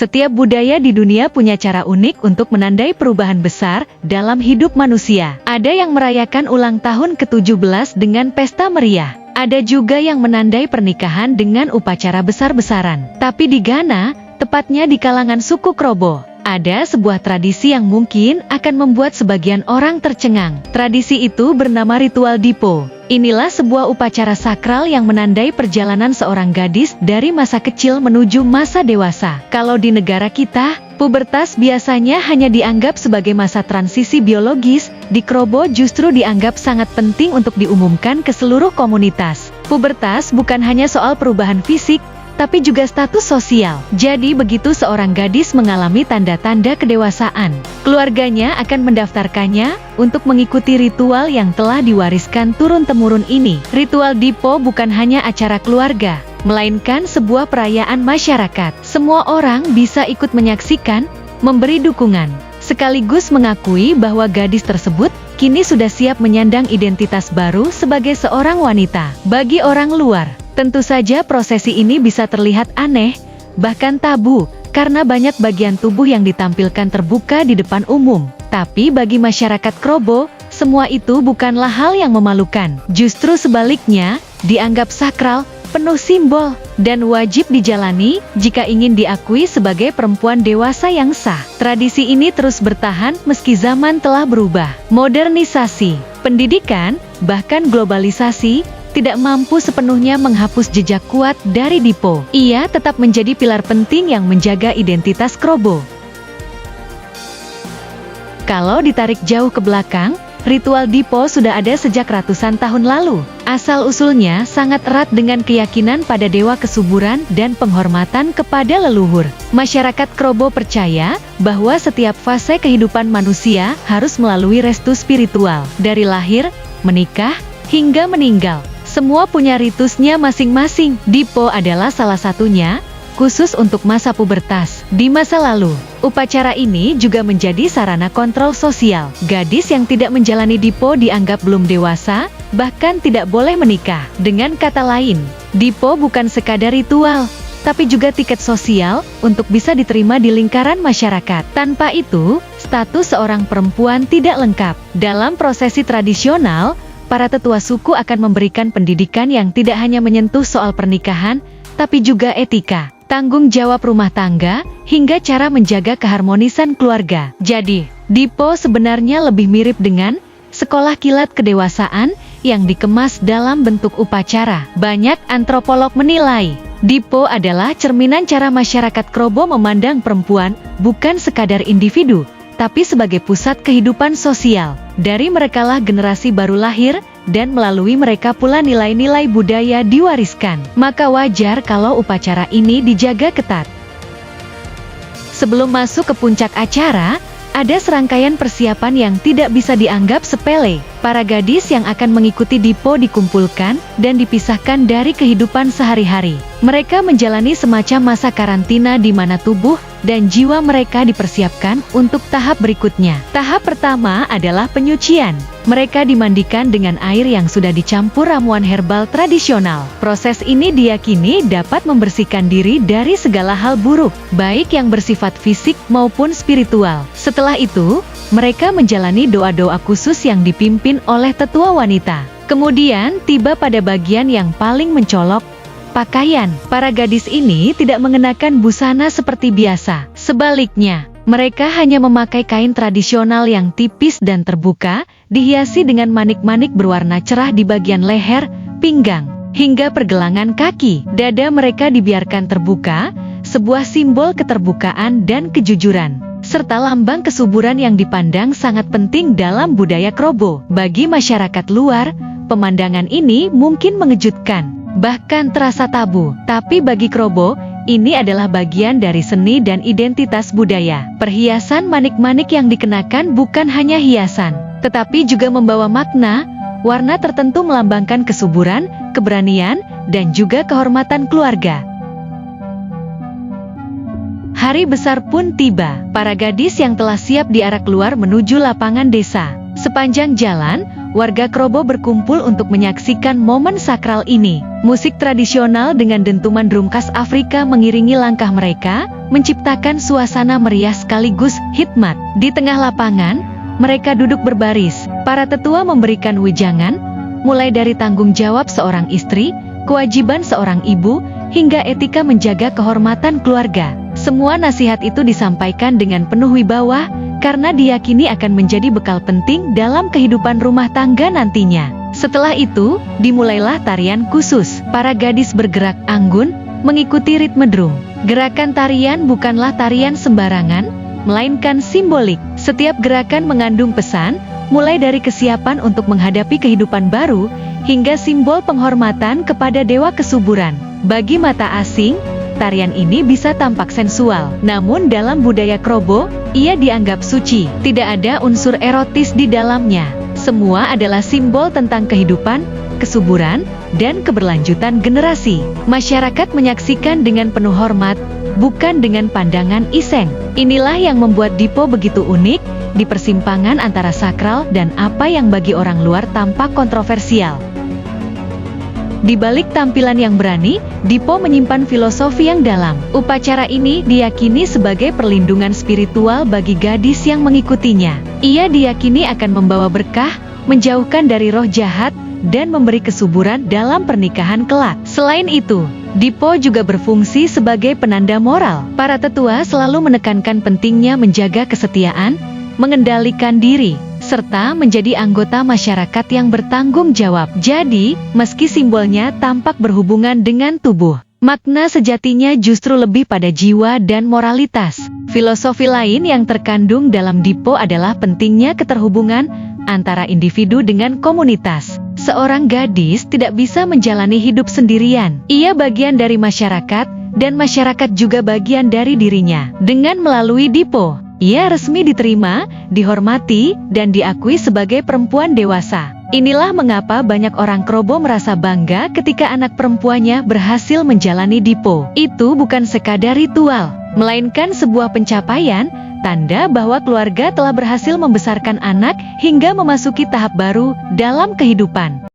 Setiap budaya di dunia punya cara unik untuk menandai perubahan besar dalam hidup manusia. Ada yang merayakan ulang tahun ke-17 dengan pesta meriah. Ada juga yang menandai pernikahan dengan upacara besar-besaran. Tapi di Ghana, tepatnya di kalangan suku Krobo, ada sebuah tradisi yang mungkin akan membuat sebagian orang tercengang. Tradisi itu bernama ritual Dipo. Inilah sebuah upacara sakral yang menandai perjalanan seorang gadis dari masa kecil menuju masa dewasa. Kalau di negara kita, pubertas biasanya hanya dianggap sebagai masa transisi biologis, di Krobo justru dianggap sangat penting untuk diumumkan ke seluruh komunitas. Pubertas bukan hanya soal perubahan fisik, tapi juga status sosial. Jadi begitu seorang gadis mengalami tanda-tanda kedewasaan, keluarganya akan mendaftarkannya untuk mengikuti ritual yang telah diwariskan turun-temurun ini. Ritual Dipo bukan hanya acara keluarga, melainkan sebuah perayaan masyarakat. Semua orang bisa ikut menyaksikan, memberi dukungan, sekaligus mengakui bahwa gadis tersebut kini sudah siap menyandang identitas baru sebagai seorang wanita. Bagi orang luar, tentu saja prosesi ini bisa terlihat aneh, bahkan tabu, karena banyak bagian tubuh yang ditampilkan terbuka di depan umum. Tapi bagi masyarakat Krobo, semua itu bukanlah hal yang memalukan. Justru sebaliknya, dianggap sakral, penuh simbol, dan wajib dijalani jika ingin diakui sebagai perempuan dewasa yang sah. Tradisi ini terus bertahan meski zaman telah berubah. Modernisasi, pendidikan, bahkan globalisasi tidak mampu sepenuhnya menghapus jejak kuat dari Dipo. Ia tetap menjadi pilar penting yang menjaga identitas Krobo. Kalau ditarik jauh ke belakang, ritual Dipo sudah ada sejak ratusan tahun lalu. Asal-usulnya sangat erat dengan keyakinan pada dewa kesuburan dan penghormatan kepada leluhur. Masyarakat Krobo percaya bahwa setiap fase kehidupan manusia harus melalui restu spiritual. Dari lahir, menikah, hingga meninggal. Semua punya ritusnya masing-masing. Dipo adalah salah satunya, khusus untuk masa pubertas. Di masa lalu, upacara ini juga menjadi sarana kontrol sosial. Gadis yang tidak menjalani Dipo dianggap belum dewasa, bahkan tidak boleh menikah. Dengan kata lain, Dipo bukan sekadar ritual, tapi juga tiket sosial untuk bisa diterima di lingkaran masyarakat. Tanpa itu, status seorang perempuan tidak lengkap. Dalam prosesi tradisional, para tetua suku akan memberikan pendidikan yang tidak hanya menyentuh soal pernikahan, tapi juga etika, tanggung jawab rumah tangga, hingga cara menjaga keharmonisan keluarga. Jadi, Dipo sebenarnya lebih mirip dengan sekolah kilat kedewasaan yang dikemas dalam bentuk upacara. Banyak antropolog menilai, Dipo adalah cerminan cara masyarakat Krobo memandang perempuan, bukan sekadar individu, tapi sebagai pusat kehidupan sosial. Dari merekalah generasi baru lahir, dan melalui mereka pula nilai-nilai budaya diwariskan. Maka wajar kalau upacara ini dijaga ketat. Sebelum masuk ke puncak acara, ada serangkaian persiapan yang tidak bisa dianggap sepele. Para gadis yang akan mengikuti Dipo dikumpulkan dan dipisahkan dari kehidupan sehari-hari. Mereka menjalani semacam masa karantina di mana tubuh dan jiwa mereka dipersiapkan untuk tahap berikutnya. Tahap pertama adalah penyucian. Mereka dimandikan dengan air yang sudah dicampur ramuan herbal tradisional. Proses ini diyakini dapat membersihkan diri dari segala hal buruk, baik yang bersifat fisik maupun spiritual. Setelah itu, mereka menjalani doa-doa khusus yang dipimpin oleh tetua wanita. Kemudian tiba pada bagian yang paling mencolok, pakaian. Para gadis ini tidak mengenakan busana seperti biasa. Sebaliknya, mereka hanya memakai kain tradisional yang tipis dan terbuka, dihiasi dengan manik-manik berwarna cerah di bagian leher, pinggang, hingga pergelangan kaki. Dada mereka dibiarkan terbuka, sebuah simbol keterbukaan dan kejujuran, serta lambang kesuburan yang dipandang sangat penting dalam budaya Krobo. Bagi masyarakat luar, pemandangan ini mungkin mengejutkan, bahkan terasa tabu. Tapi bagi Krobo, ini adalah bagian dari seni dan identitas budaya. Perhiasan manik-manik yang dikenakan bukan hanya hiasan, tetapi juga membawa makna. Warna tertentu melambangkan kesuburan, keberanian, dan juga kehormatan keluarga. Hari besar pun tiba. Para gadis yang telah siap diarak keluar menuju lapangan desa. Sepanjang jalan, warga Krobo berkumpul untuk menyaksikan momen sakral ini. Musik tradisional dengan dentuman drum khas Afrika mengiringi langkah mereka, menciptakan suasana meriah sekaligus hikmat. Di tengah lapangan, mereka duduk berbaris. Para tetua memberikan wejangan, mulai dari tanggung jawab seorang istri, kewajiban seorang ibu, hingga etika menjaga kehormatan keluarga. Semua nasihat itu disampaikan dengan penuh wibawa, karena diyakini akan menjadi bekal penting dalam kehidupan rumah tangga nantinya. Setelah itu, dimulailah tarian khusus. Para gadis bergerak anggun, mengikuti ritme drum. Gerakan tarian bukanlah tarian sembarangan, melainkan simbolik. Setiap gerakan mengandung pesan, mulai dari kesiapan untuk menghadapi kehidupan baru, hingga simbol penghormatan kepada dewa kesuburan. Bagi mata asing, tarian ini bisa tampak sensual. Namun dalam budaya Krobo, ia dianggap suci. Tidak ada unsur erotis di dalamnya. Semua adalah simbol tentang kehidupan, kesuburan, dan keberlanjutan generasi. Masyarakat menyaksikan dengan penuh hormat, bukan dengan pandangan iseng. Inilah yang membuat Dipo begitu unik, di persimpangan antara sakral dan apa yang bagi orang luar tampak kontroversial. Di balik tampilan yang berani, Dipo menyimpan filosofi yang dalam. Upacara ini diyakini sebagai perlindungan spiritual bagi gadis yang mengikutinya. Ia diyakini akan membawa berkah, menjauhkan dari roh jahat, dan memberi kesuburan dalam pernikahan kelak. Selain itu, Dipo juga berfungsi sebagai penanda moral. Para tetua selalu menekankan pentingnya menjaga kesetiaan, mengendalikan diri, serta menjadi anggota masyarakat yang bertanggung jawab. Jadi, meski simbolnya tampak berhubungan dengan tubuh, makna sejatinya justru lebih pada jiwa dan moralitas. Filosofi lain yang terkandung dalam Dipo adalah pentingnya keterhubungan antara individu dengan komunitas. Seorang gadis tidak bisa menjalani hidup sendirian. Ia bagian dari masyarakat, dan masyarakat juga bagian dari dirinya. Dengan melalui Dipo, ia resmi diterima, dihormati, dan diakui sebagai perempuan dewasa. Inilah mengapa banyak orang Krobo merasa bangga ketika anak perempuannya berhasil menjalani Dipo. Itu bukan sekadar ritual, melainkan sebuah pencapaian, tanda bahwa keluarga telah berhasil membesarkan anak hingga memasuki tahap baru dalam kehidupan.